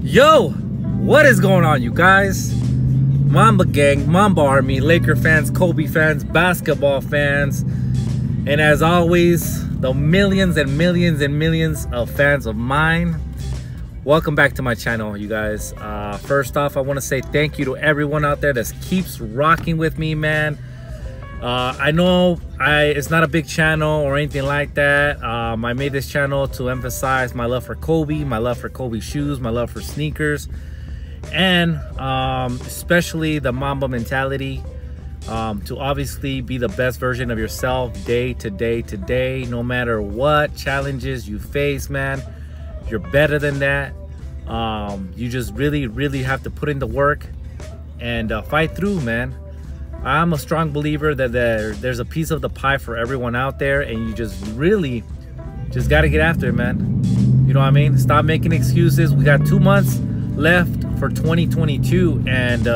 Yo, what is going on, you guys? Mamba gang, Mamba army, Laker fans, Kobe fans, basketball fans, and as always, the millions and millions and millions of fans of mine. Welcome back to my channel, you guys. First off, I want to say thank you to everyone out there that keeps rocking with me, man. I know it's not a big channel or anything like that. I made this channel to emphasize my love for Kobe, my love for Kobe shoes, my love for sneakers, and especially the Mamba mentality, to obviously be the best version of yourself day to day, no matter what challenges you face, man. You're better than that. You just really have to put in the work and fight through, man. I'm a strong believer that there's a piece of the pie for everyone out there, and you just got to get after it, man. You know what I mean? Stop making excuses. We got 2 months left for 2022, and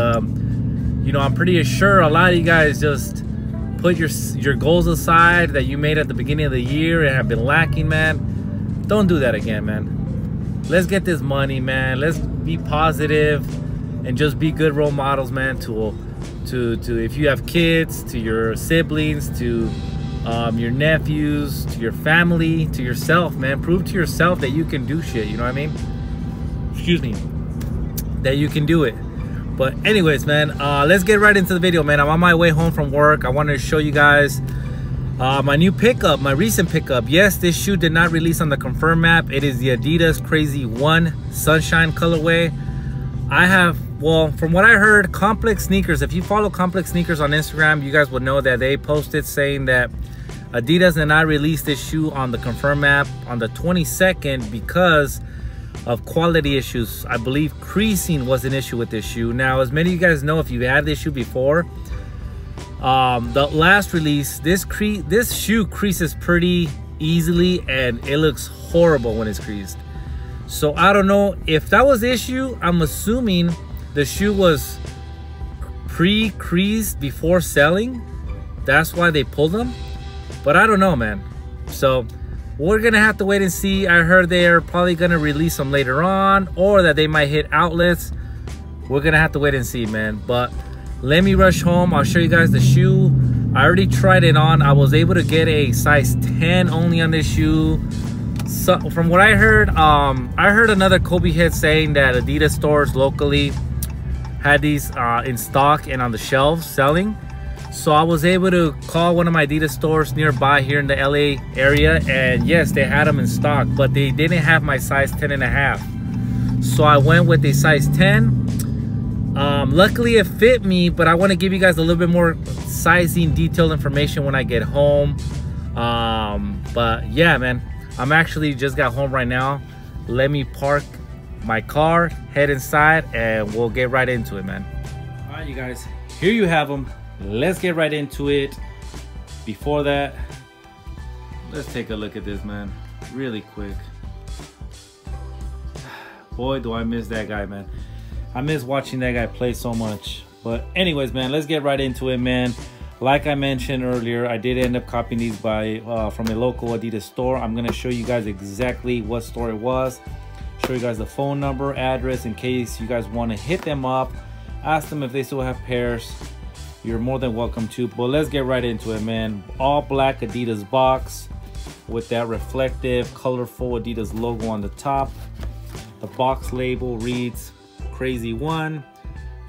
you know, I'm pretty sure a lot of you guys just put your goals aside that you made at the beginning of the year and have been lacking, man. Don't do that again, man. Let's get this money, man. Let's be positive and just be good role models, man, to if you have kids, to your siblings, to your nephews, to your family, to yourself, man. Prove to yourself that you can do shit, you know what I mean? Excuse me. That you can do it. But anyways, man, let's get right into the video, man. I'm on my way home from work. I wanted to show you guys my new pickup, my recent pickup. Yes, this shoe did not release on the confirm map. It is the Adidas Crazy 1 Sunshine colorway. I have, well, from what I heard, Complex Sneakers, if you follow Complex Sneakers on Instagram, you guys would know that they posted saying that Adidas did not release this shoe on the confirm map on the 22nd because of quality issues. I believe creasing was an issue with this shoe. Now, as many of you guys know, if you had this shoe before, the last release, this shoe creases pretty easily and it looks horrible when it's creased. So I don't know if that was the issue. I'm assuming the shoe was pre-creased before selling. That's why they pulled them. But I don't know, man. So we're gonna have to wait and see. I heard they're probably gonna release them later on, or that they might hit outlets. We're gonna have to wait and see, man. But let me rush home. I'll show you guys the shoe. I already tried it on. I was able to get a size 10 only on this shoe. So from what I heard another Kobe head saying that Adidas stores locally had these in stock and on the shelves selling. So I was able to call one of my Adidas stores nearby here in the LA area, and yes, they had them in stock, but they didn't have my size 10.5. So I went with a size 10. Luckily it fit me, but I want to give you guys a little bit more sizing detailed information when I get home. But yeah, man, I'm actually just got home right now. Let me park my car, head inside, and we'll get right into it, man. All right, you guys, here you have them. Let's get right into it. Before that, let's take a look at this, man, really quick. Boy, do I miss that guy, man. I miss watching that guy play so much. But anyways, man, let's get right into it, man. Like I mentioned earlier, I did end up copying these from a local Adidas store. I'm gonna show you guys exactly what store it was, show you guys the phone number, address, in case you guys want to hit them up, ask them if they still have pairs. You're more than welcome to. But let's get right into it, man. All black Adidas box with that reflective, colorful Adidas logo on the top. The box label reads Crazy 1,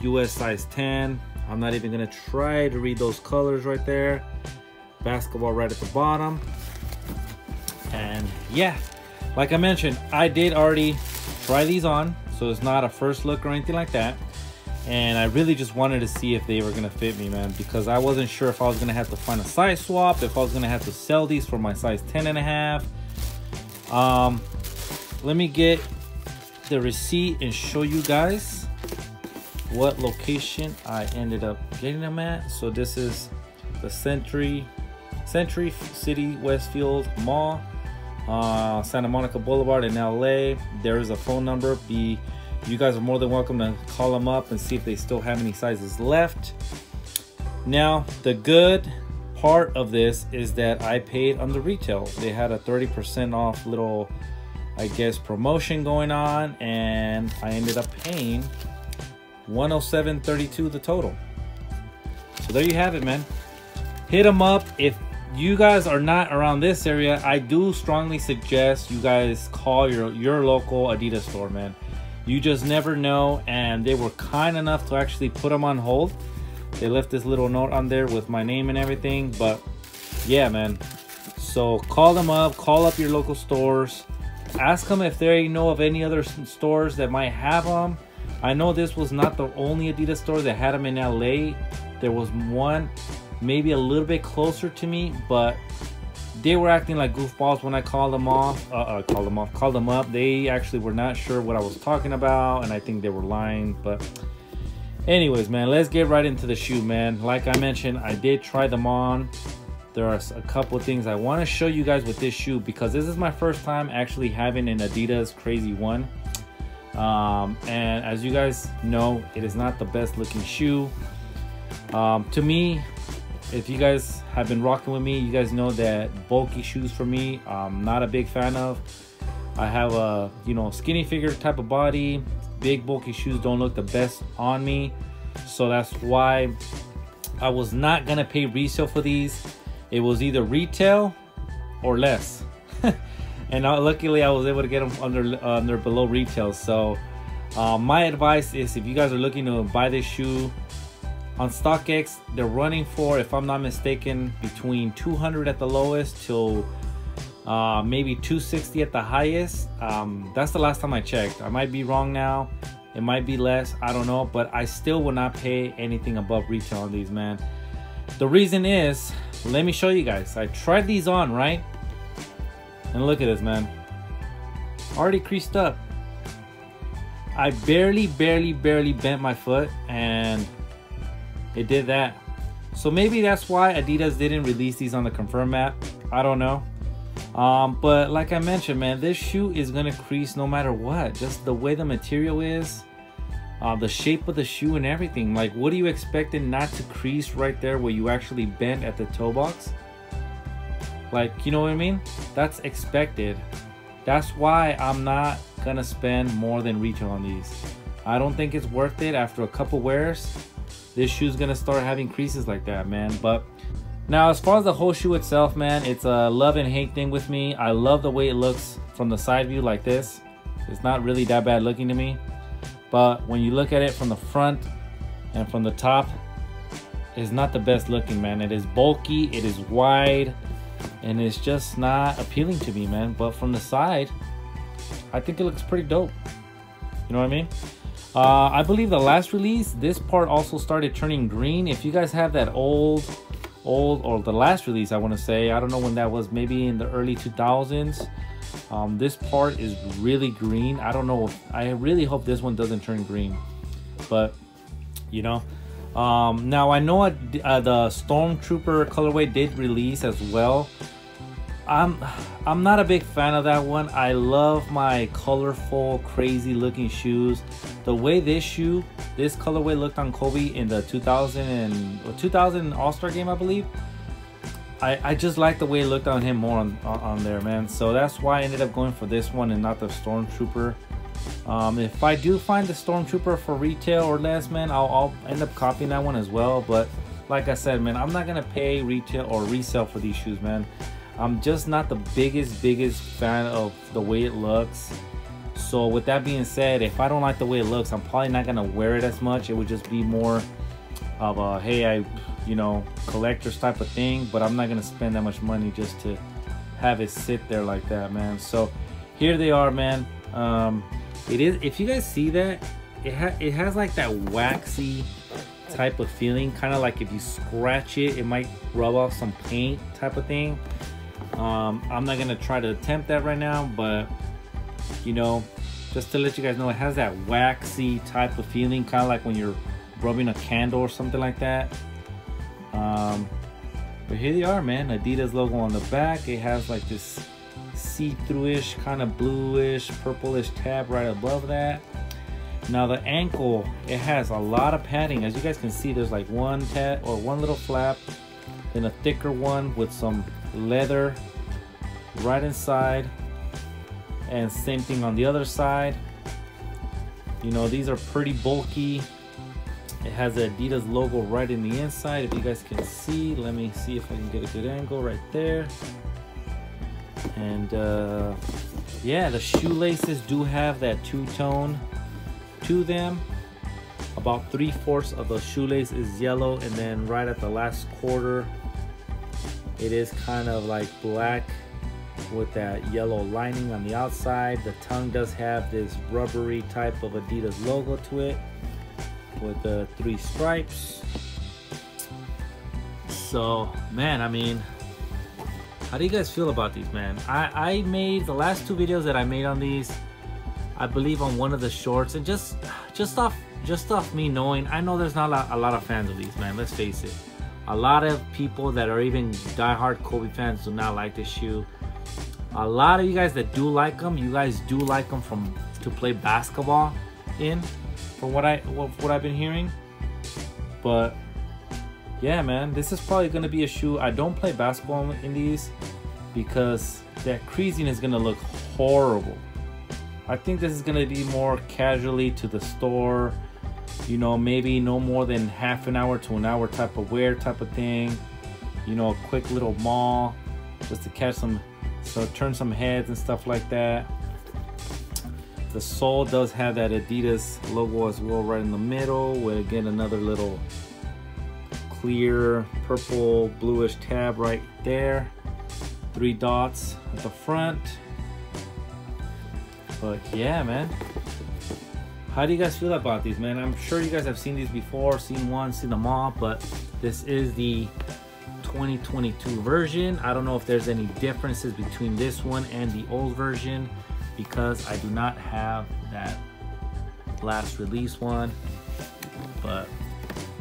US size 10. I'm not even gonna try to read those colors right there. Basketball right at the bottom. And yeah, like I mentioned, I did already try these on, so it's not a first look or anything like that. And I really just wanted to see if they were gonna fit me, man, because I wasn't sure if I was gonna have to find a size swap, if I was gonna have to sell these for my size 10.5. Let me get the receipt and show you guys what location I ended up getting them at. So this is the Century City Westfield Mall, Santa Monica Boulevard in LA. There is a phone number. You guys are more than welcome to call them up and see if they still have any sizes left. Now, the good part of this is that I paid on the retail. They had a 30% off little I guess, promotion going on, and I ended up paying $107.32 the total. So there you have it, man. Hit them up. If you guys are not around this area, I do strongly suggest you guys call your local Adidas store, man. You just never know. And they were kind enough to actually put them on hold. They left this little note on there with my name and everything. But yeah, man, so call them up, call up your local stores, ask them if they know of any other stores that might have them. I know this was not the only Adidas store that had them in LA. There was one maybe a little bit closer to me, but they were acting like goofballs when I called them up. They actually were not sure what I was talking about, and I think they were lying. But anyways, man, let's get right into the shoe, man. Like I mentioned, I did try them on. There are a couple of things I want to show you guys with this shoe, because this is my first time actually having an Adidas Crazy One. And as you guys know, it is not the best looking shoe. To me, if you guys have been rocking with me, you guys know that bulky shoes for me, I'm not a big fan of. I have a, you know, skinny figure type of body. Big bulky shoes don't look the best on me. So that's why I was not gonna pay resale for these. It was either retail or less. And luckily I was able to get them under below retail. So my advice is, if you guys are looking to buy this shoe on StockX, they're running for, if I'm not mistaken, between 200 at the lowest till maybe 260 at the highest. That's the last time I checked. I might be wrong now. It might be less, I don't know, but I still will not pay anything above retail on these, man. The reason is, let me show you guys. I tried these on, right? And look at this, man. Already creased up. I barely bent my foot, and it did that. So maybe that's why Adidas didn't release these on the confirm app. I don't know. But like I mentioned, man, this shoe is gonna crease no matter what. Just the way the material is, the shape of the shoe and everything. Like, what do you expect it not to crease right there where you actually bent at the toe box? Like, you know what I mean? That's expected. That's why I'm not gonna spend more than retail on these. I don't think it's worth it. After a couple wears, this shoe's gonna start having creases like that, man. But now, as far as the whole shoe itself, man, it's a love and hate thing with me. I love the way it looks from the side view like this. It's not really that bad looking to me. But when you look at it from the front and from the top, it's not the best looking, man. It is bulky, it is wide, and it's just not appealing to me, man. But from the side, I think it looks pretty dope. You know what I mean? I believe the last release, this part also started turning green. If you guys have that old, or the last release, I want to say, I don't know when that was, maybe in the early 2000s. This part is really green. I don't know. I really hope this one doesn't turn green. But, you know. Now, I know the Stormtrooper colorway did release as well. I'm not a big fan of that one. I love my colorful, crazy looking shoes. The way this colorway looked on Kobe in the 2000 All-Star game, I believe. I just like the way it looked on him more on there, man. So that's why I ended up going for this one and not the Stormtrooper. If I do find the Stormtrooper for retail or less, man, I'll end up copying that one as well. But like I said, man, I'm not gonna pay retail or resell for these shoes, man. I'm just not the biggest fan of the way it looks. So with that being said, if I don't like the way it looks, I'm probably not gonna wear it as much. It would just be more of a, hey, you know, collector's type of thing. But I'm not gonna spend that much money just to have it sit there like that, man. So here they are, man. It is, if you guys see that, it has like that waxy type of feeling, kind of like if you scratch it, it might rub off some paint type of thing. I'm not gonna try to attempt that right now, but you know, just to let you guys know, it has that waxy type of feeling, kind of like when you're rubbing a candle or something like that. But here they are, man. Adidas logo on the back. It has like this see-through-ish, kind of bluish, purplish tab right above that. Now the ankle, it has a lot of padding. As you guys can see, there's like one little flap, then a thicker one with some leather right inside, And same thing on the other side. You know, these are pretty bulky. It has the Adidas logo right in the inside, if you guys can see. Let me see if I can get a good angle right there. And yeah, the shoelaces do have that two-tone to them. About 3/4 of the shoelace is yellow, and then right at the last quarter it is kind of like black with that yellow lining on the outside. The tongue does have this rubbery type of Adidas logo to it with the 3 stripes. So man, I mean, how do you guys feel about these, man? I made the last 2 videos that I made on these, I believe on one of the shorts, and just off me knowing, I know there's not a lot of fans of these, man. Let's face it. A lot of people that are even diehard Kobe fans do not like this shoe. A lot of you guys that do like them, you guys do like them to play basketball in, from what I've been hearing. But yeah, man, this is probably gonna be a shoe. I don't play basketball in these because that creasing is gonna look horrible. I think this is gonna be more casually to the store, you know, maybe no more than half an hour to an hour type of wear type of thing. You know, a quick little mall just to catch some, so turn some heads and stuff like that. The sole does have that Adidas logo as well right in the middle, with again another little clear purple bluish tab right there. 3 dots at the front. But yeah, man, how do you guys feel about these, man? I'm sure you guys have seen these before, seen them all, but this is the 2022 version. I don't know if there's any differences between this one and the old version, because I do not have that last release one. But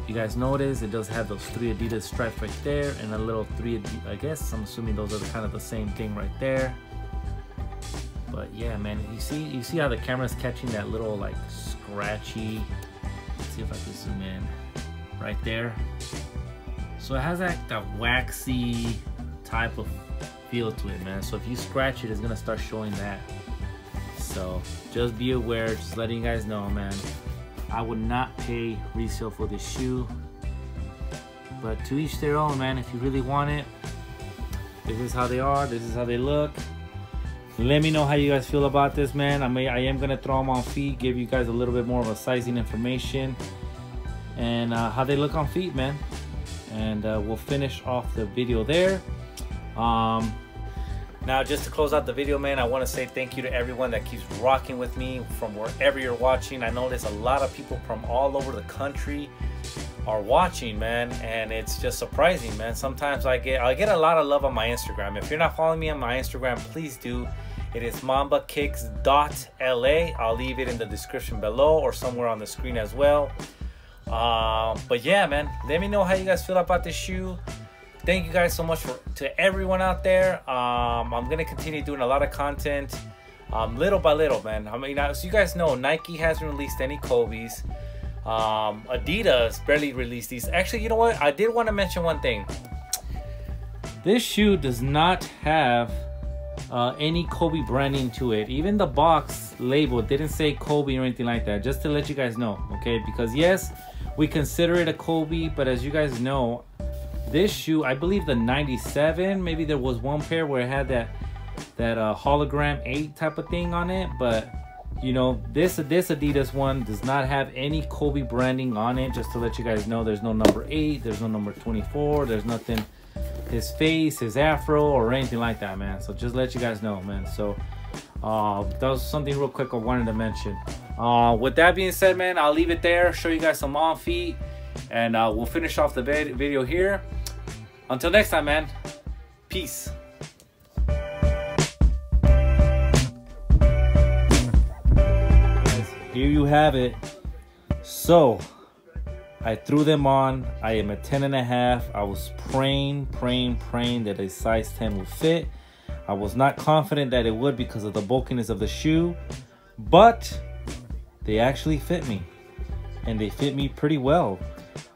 you guys notice it does have those 3 Adidas stripes right there, and a little 3, I guess I'm assuming those are kind of the same thing right there. But yeah, man, you see how the camera's catching that little like scratchy, let's see if I can zoom in right there. So it has like that waxy type of feel to it, man. So if you scratch it, it's gonna start showing that. So just be aware, just letting you guys know, man. I would not pay resale for this shoe, but to each their own, man. If you really want it, this is how they are, this is how they look. Let me know how you guys feel about this, man. I am gonna throw them on feet, give you guys a little bit more of a sizing information and how they look on feet, man. And we'll finish off the video there. Now, just to close out the video, man, I want to say thank you to everyone that keeps rocking with me from wherever you're watching. I know there's a lot of people from all over the country are watching, man, and it's just surprising, man. Sometimes I get a lot of love on my Instagram. If you're not following me on my Instagram, please do. It is mambakicks.la. I'll leave it in the description below or somewhere on the screen as well. But yeah, man, let me know how you guys feel about this shoe. Thank you guys so much to everyone out there. I'm gonna continue doing a lot of content, little by little, man. I mean, as you guys know, Nike hasn't released any Kobe's. Adidas barely released these. Actually, you know what? I did want to mention one thing. This shoe does not have any Kobe branding to it. Even the box label didn't say Kobe or anything like that. Just to let you guys know, okay? Because yes, we consider it a Kobe, but as you guys know, this shoe, I believe the 97, maybe there was one pair where it had that hologram 8 type of thing on it, but you know, this Adidas one does not have any Kobe branding on it. Just to let you guys know, there's no number 8, there's no number 24, there's nothing, his face, his afro, or anything like that, man. So just let you guys know, man. So that was something real quick I wanted to mention. With that being said, man, I'll leave it there, show you guys some on feet, and we'll finish off the video here. Until next time, man, peace. Here you have it. So I threw them on. I am a 10.5. I was praying that a size 10 would fit. I was not confident that it would because of the bulkiness of the shoe, but they actually fit me, and they fit me pretty well.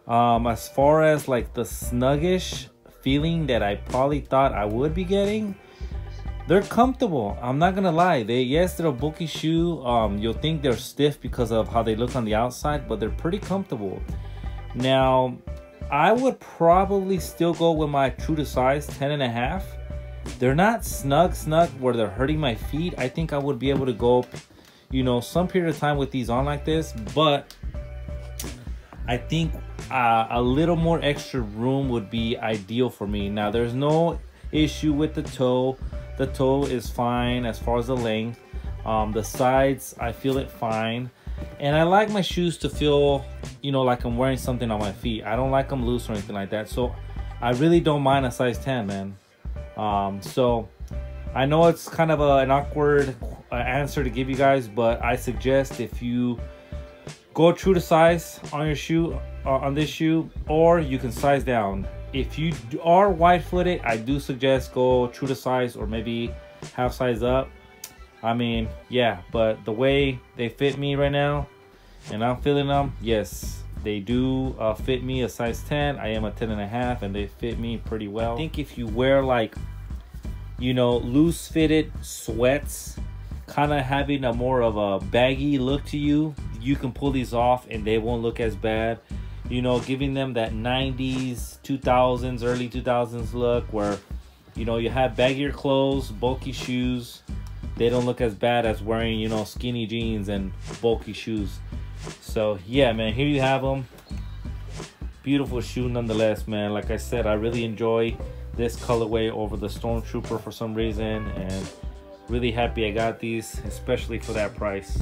As far as like the snuggish feeling that I probably thought I would be getting, they're comfortable. I'm not gonna lie. They're a bulky shoe. You'll think they're stiff because of how they look on the outside, but they're pretty comfortable. Now, I would probably still go with my true to size 10.5. They're not snug where they're hurting my feet. I think I would be able to go, you know, some period of time with these on like this, but I think a little more extra room would be ideal for me. Now, there's no issue with the toe. The toe is fine as far as the length. The sides, I feel it fine. And I like my shoes to feel, you know, like I'm wearing something on my feet. I don't like them loose or anything like that. So I really don't mind a size 10, man. So I know it's kind of an awkward answer to give you guys, but I suggest if you go true to size on your shoe, on this shoe, or you can size down. If you are wide-footed, I do suggest go true to size or maybe half size up. I mean, yeah, but the way they fit me right now, and I'm feeling them, yes, they do fit me a size 10. I am a 10.5, and they fit me pretty well. I think if you wear like, you know, loose fitted sweats, kind of having a more of a baggy look to you, you can pull these off and they won't look as bad. You know, giving them that 90s, 2000s, early 2000s look where, you know, you have baggier clothes, bulky shoes. They don't look as bad as wearing, you know, skinny jeans and bulky shoes. So, yeah, man, here you have them. Beautiful shoe nonetheless, man. Like I said, I really enjoy this colorway over the Stormtrooper for some reason. And really happy I got these, especially for that price.